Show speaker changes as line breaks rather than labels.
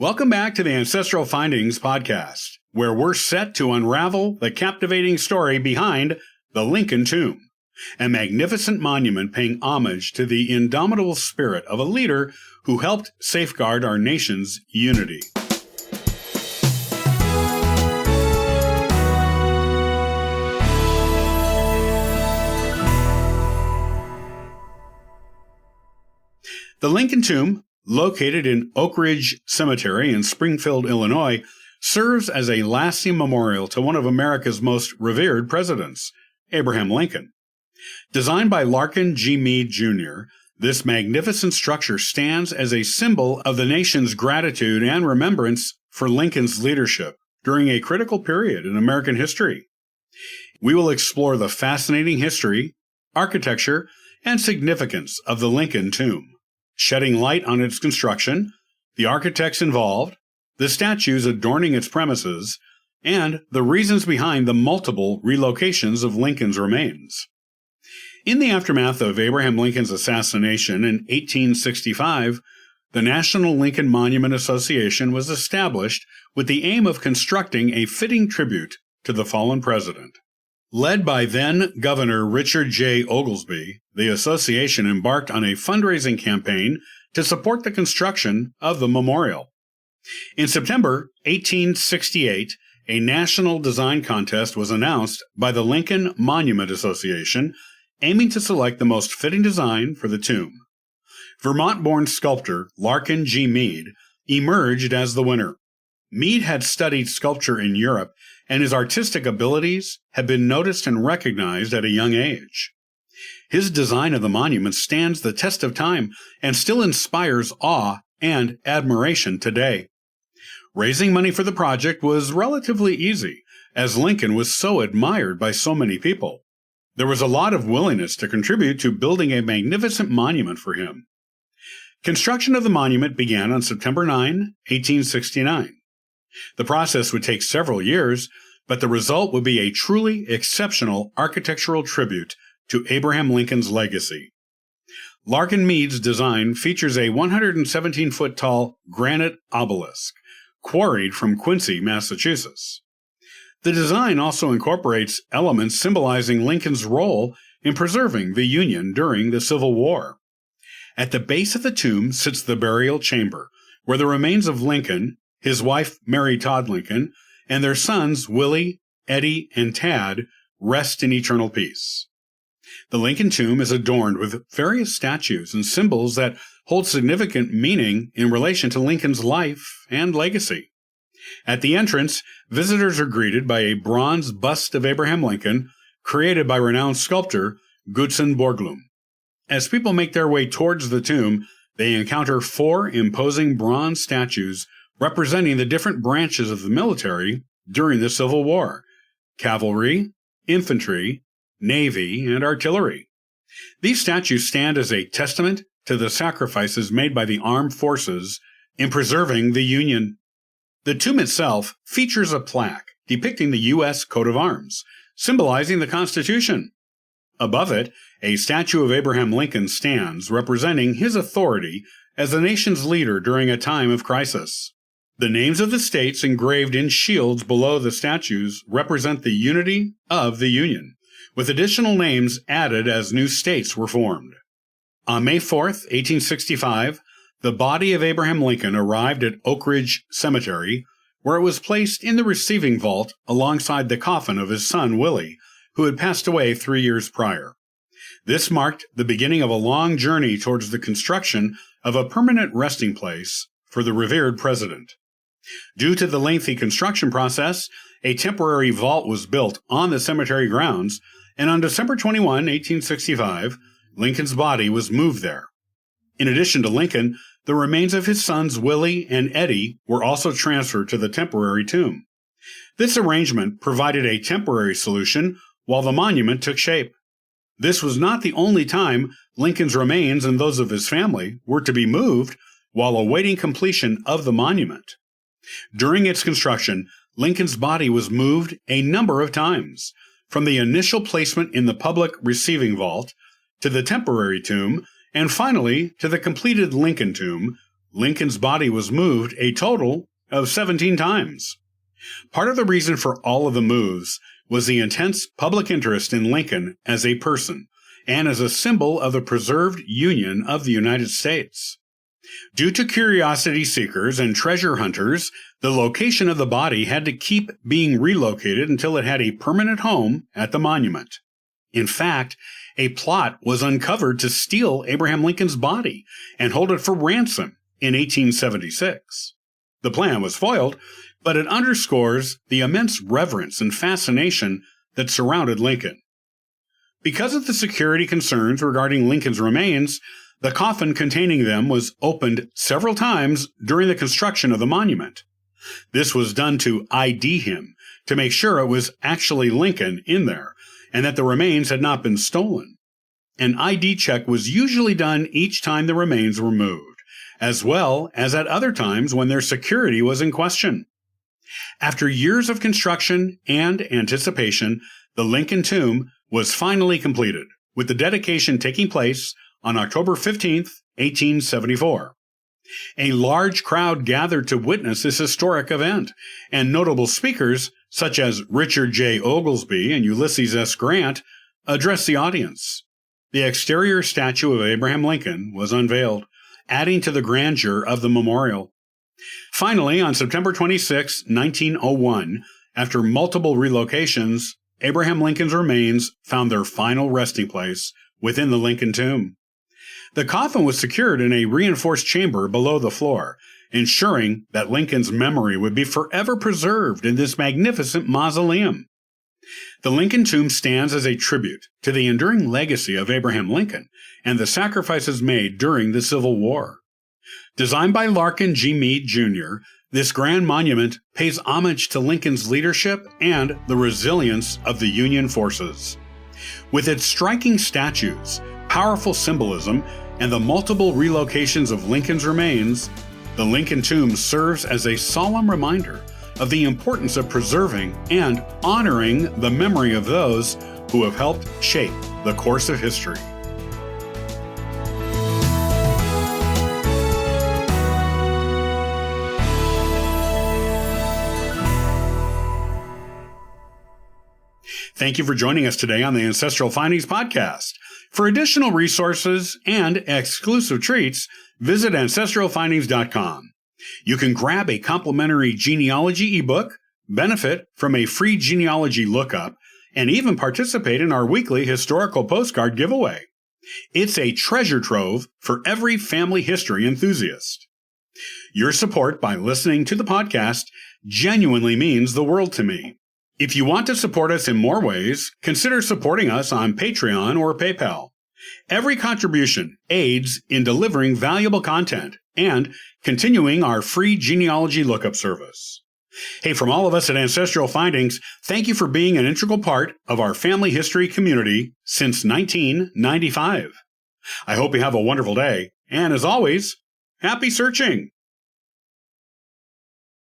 Welcome back to the Ancestral Findings podcast, where we're set to unravel the captivating story behind the Lincoln Tomb, a magnificent monument paying homage to the indomitable spirit of a leader who helped safeguard our nation's unity. The Lincoln Tomb, located in Oak Ridge Cemetery in Springfield, Illinois, serves as a lasting memorial to one of America's most revered presidents, Abraham Lincoln. Designed by Larkin G. Mead Jr., this magnificent structure stands as a symbol of the nation's gratitude and remembrance for Lincoln's leadership during a critical period in American history. We will explore the fascinating history, architecture, and significance of the Lincoln Tomb, shedding light on its construction, the architects involved, the statues adorning its premises, and the reasons behind the multiple relocations of Lincoln's remains. In the aftermath of Abraham Lincoln's assassination in 1865, the National Lincoln Monument Association was established with the aim of constructing a fitting tribute to the fallen president. Led by then-Governor Richard J. Oglesby, the association embarked on a fundraising campaign to support the construction of the memorial. In September 1868, a national design contest was announced by the Lincoln Monument Association, aiming to select the most fitting design for the tomb. Vermont-born sculptor Larkin G. Mead emerged as the winner. Mead had studied sculpture in Europe, and his artistic abilities had been noticed and recognized at a young age. His design of the monument stands the test of time and still inspires awe and admiration today. Raising money for the project was relatively easy, as Lincoln was so admired by so many people. There was a lot of willingness to contribute to building a magnificent monument for him. Construction of the monument began on September 9, 1869. The process would take several years, but the result would be a truly exceptional architectural tribute to Abraham Lincoln's legacy. Larkin Mead's design features a 117-foot tall granite obelisk, quarried from Quincy, Massachusetts. The design also incorporates elements symbolizing Lincoln's role in preserving the Union during the Civil War. At the base of the tomb sits the burial chamber, where the remains of Lincoln, his wife Mary Todd Lincoln, and their sons Willie, Eddie, and Tad rest in eternal peace. The Lincoln Tomb is adorned with various statues and symbols that hold significant meaning in relation to Lincoln's life and legacy. At the entrance, visitors are greeted by a bronze bust of Abraham Lincoln, created by renowned sculptor Gutzon Borglum. As people make their way towards the tomb, they encounter 4 imposing bronze statues representing the different branches of the military during the Civil War: cavalry, infantry, navy, and artillery. These statues stand as a testament to the sacrifices made by the armed forces in preserving the Union. The tomb itself features a plaque depicting the U.S. coat of arms, symbolizing the Constitution. Above it, a statue of Abraham Lincoln stands, representing his authority as the nation's leader during a time of crisis. The names of the states engraved in shields below the statues represent the unity of the Union, with additional names added as new states were formed. On May 4, 1865, the body of Abraham Lincoln arrived at Oak Ridge Cemetery, where it was placed in the receiving vault alongside the coffin of his son Willie, who had passed away 3 years prior. This marked the beginning of a long journey towards the construction of a permanent resting place for the revered president. Due to the lengthy construction process, a temporary vault was built on the cemetery grounds, and on December 21, 1865, Lincoln's body was moved there. In addition to Lincoln, the remains of his sons Willie and Eddie were also transferred to the temporary tomb. This arrangement provided a temporary solution while the monument took shape. This was not the only time Lincoln's remains and those of his family were to be moved while awaiting completion of the monument. During its construction, Lincoln's body was moved a number of times, from the initial placement in the public receiving vault to the temporary tomb, and finally to the completed Lincoln Tomb, Lincoln's body was moved a total of 17 times. Part of the reason for all of the moves was the intense public interest in Lincoln as a person and as a symbol of the preserved Union of the United States. Due to curiosity seekers and treasure hunters, the location of the body had to keep being relocated until it had a permanent home at the monument. In fact, a plot was uncovered to steal Abraham Lincoln's body and hold it for ransom in 1876. The plan was foiled, but it underscores the immense reverence and fascination that surrounded Lincoln. Because of the security concerns regarding Lincoln's remains, the coffin containing them was opened several times during the construction of the monument. This was done to ID him, to make sure it was actually Lincoln in there, and that the remains had not been stolen. An ID check was usually done each time the remains were moved, as well as at other times when their security was in question. After years of construction and anticipation, the Lincoln tomb was finally completed, with the dedication taking place on October 15, 1874. A large crowd gathered to witness this historic event, and notable speakers such as Richard J. Oglesby and Ulysses S. Grant addressed the audience. The exterior statue of Abraham Lincoln was unveiled, adding to the grandeur of the memorial. Finally, on September 26, 1901, after multiple relocations, Abraham Lincoln's remains found their final resting place within the Lincoln tomb. The coffin was secured in a reinforced chamber below the floor, ensuring that Lincoln's memory would be forever preserved in this magnificent mausoleum. The Lincoln tomb stands as a tribute to the enduring legacy of Abraham Lincoln and the sacrifices made during the Civil War. Designed by Larkin G. Mead Jr., this grand monument pays homage to Lincoln's leadership and the resilience of the Union forces. With its striking statues, powerful symbolism, and the multiple relocations of Lincoln's remains, the Lincoln tomb serves as a solemn reminder of the importance of preserving and honoring the memory of those who have helped shape the course of history. Thank you for joining us today on the Ancestral Findings Podcast. For additional resources and exclusive treats, visit ancestralfindings.com. You can grab a complimentary genealogy ebook, benefit from a free genealogy lookup, and even participate in our weekly historical postcard giveaway. It's a treasure trove for every family history enthusiast. Your support by listening to the podcast genuinely means the world to me. If you want to support us in more ways, consider supporting us on Patreon or PayPal. Every contribution aids in delivering valuable content and continuing our free genealogy lookup service. Hey, from all of us at Ancestral Findings, thank you for being an integral part of our family history community since 1995. I hope you have a wonderful day, and as always, happy searching!